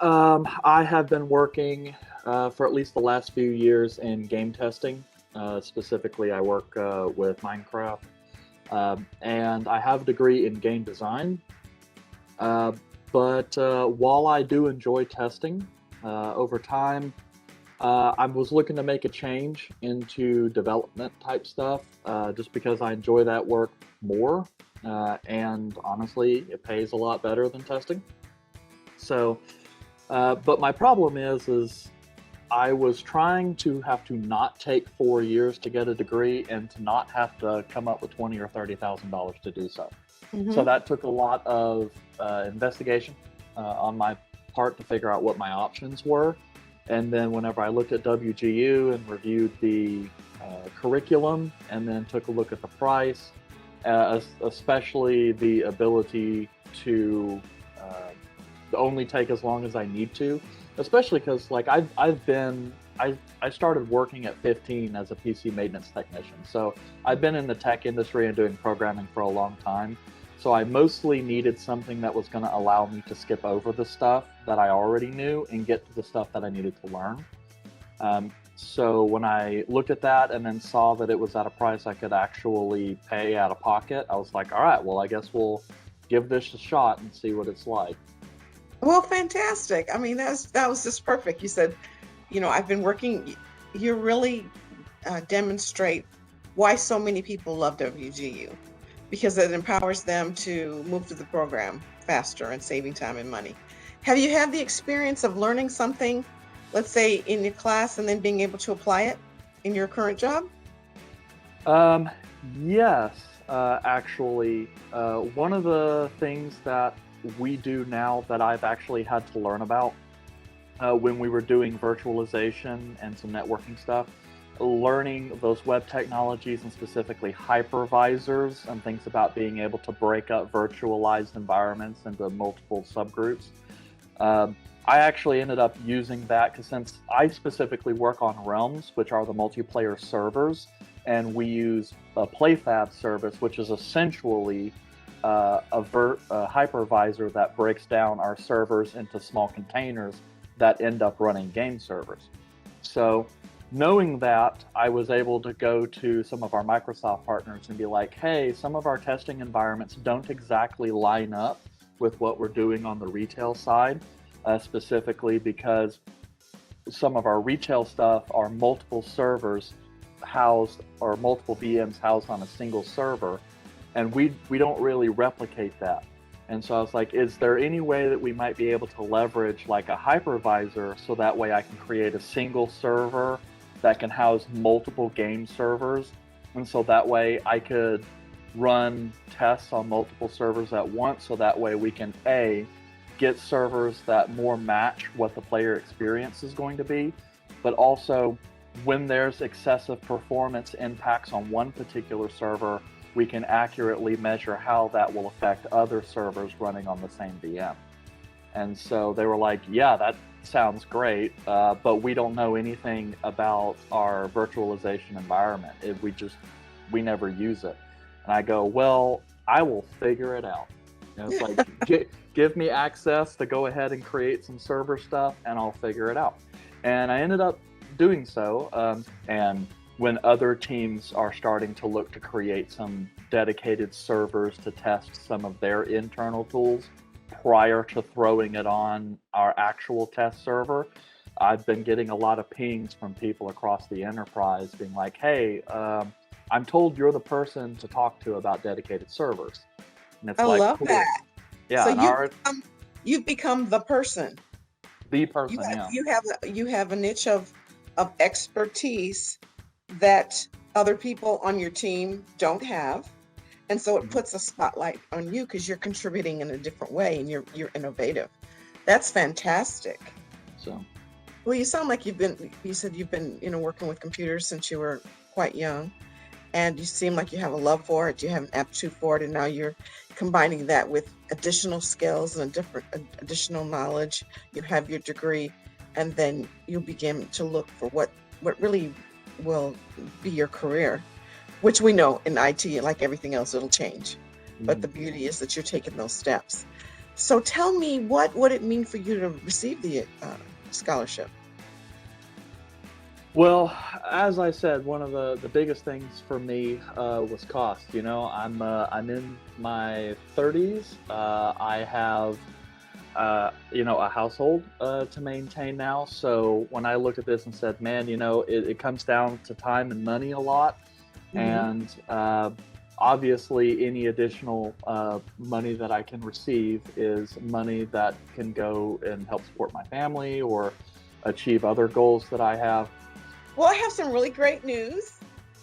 I have been working for at least the last few years in game testing. Specifically, I work with Minecraft, and I have a degree in game design. Uh, but while I do enjoy testing, over time, I was looking to make a change into development type stuff, just because I enjoy that work more. And honestly, it pays a lot better than testing. So, but my problem is I was trying to have to not take 4 years to get a degree and to not have to come up with $20,000 or $30,000 to do so. So Hmm. that took a lot of investigation on my part to figure out what my options were. And then whenever I looked at WGU and reviewed the curriculum and then took a look at the price, especially the ability to only take as long as I need to, especially because like I started working at 15 as a PC maintenance technician. So I've been in the tech industry and doing programming for a long time. So I mostly needed something that was going to allow me to skip over the stuff that I already knew and get to the stuff that I needed to learn. So when I looked at that and then saw that it was at a price I could actually pay out of pocket, I was like, all right, well, I guess we'll give this a shot and see what it's like. Well, fantastic. I mean, that was just perfect. You said, I've been working. You really demonstrate why so many people love WGU, because it empowers them to move through the program faster and saving time and money. Have you had the experience of learning something, let's say in your class, and then being able to apply it in your current job? Um, yes, actually, one of the things that we do now that I've actually had to learn about when we were doing virtualization and some networking stuff, learning those web technologies and specifically hypervisors and things about being able to break up virtualized environments into multiple subgroups. I actually ended up using that because since I specifically work on Realms, which are the multiplayer servers, and we use a PlayFab service, which is essentially a hypervisor that breaks down our servers into small containers that end up running game servers. So, knowing that, I was able to go to some of our Microsoft partners and be like, hey, some of our testing environments don't exactly line up with what we're doing on the retail side, specifically because some of our retail stuff are multiple servers housed or multiple VMs housed on a single server, and we don't really replicate that. And so I was like, is there any way that we might be able to leverage like a hypervisor so that way I can create a single server that can house multiple game servers? And so that way I could run tests on multiple servers at once so that way we can A, get servers that more match what the player experience is going to be, but also when there's excessive performance impacts on one particular server, we can accurately measure how that will affect other servers running on the same VM. And so they were like, yeah, that sounds great, but we don't know anything about our virtualization environment. We never use it. And I go, well, I will figure it out. It's like, give me access to go ahead and create some server stuff and I'll figure it out. And I ended up doing so. And when other teams are starting to look to create some dedicated servers to test some of their internal tools prior to throwing it on our actual test server, I've been getting a lot of pings from people across the enterprise being like, hey, I'm told you're the person to talk to about dedicated servers. And it's I like, love cool. that. So Yeah, and our you've become the person. the You person, have yeah. you have a niche of expertise that other people on your team don't have. And so it Mhm. puts a spotlight on you because you're contributing in a different way and you're innovative. That's fantastic. So Well, you said you've been, working with computers since you were quite young, and you seem like you have a love for it, you have an aptitude for it, and now you're combining that with additional skills and a different additional knowledge. You have your degree, and then you begin to look for what really will be your career, which we know in IT, like everything else, it'll change. But mhm. the beauty is that you're taking those steps. So tell me, what would it mean for you to receive the scholarship? Well, as I said, one of the biggest things for me was cost. You know, I'm in my 30s. I have a household to maintain now. So when I looked at this and said, man, it comes down to time and money a lot. Hmm. And obviously, any additional money that I can receive is money that can go and help support my family or achieve other goals that I have. Well, I have some really great news.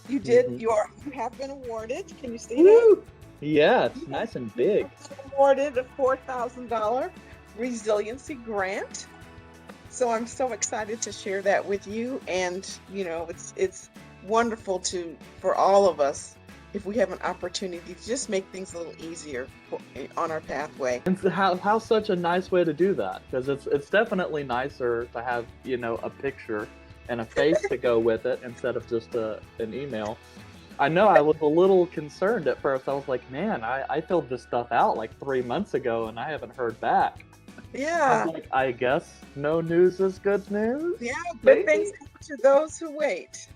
Hmm. You have been awarded. Can you see that? Woo! Yes, Yes, nice and you big. have been awarded a $4,000 Resiliency Grant. So I'm so excited to share that with you. And it's wonderful to for all of us if we have an opportunity to just make things a little easier on our pathway. And so how such a nice way to do that, because it's definitely nicer to have a picture and a face to go with it instead of just an email. I know I was a little concerned at first. I was like, man, I filled this stuff out like 3 months ago and I haven't heard back. I was Yeah, like, I guess no news is good news, yeah, good things maybe. happen to those who wait.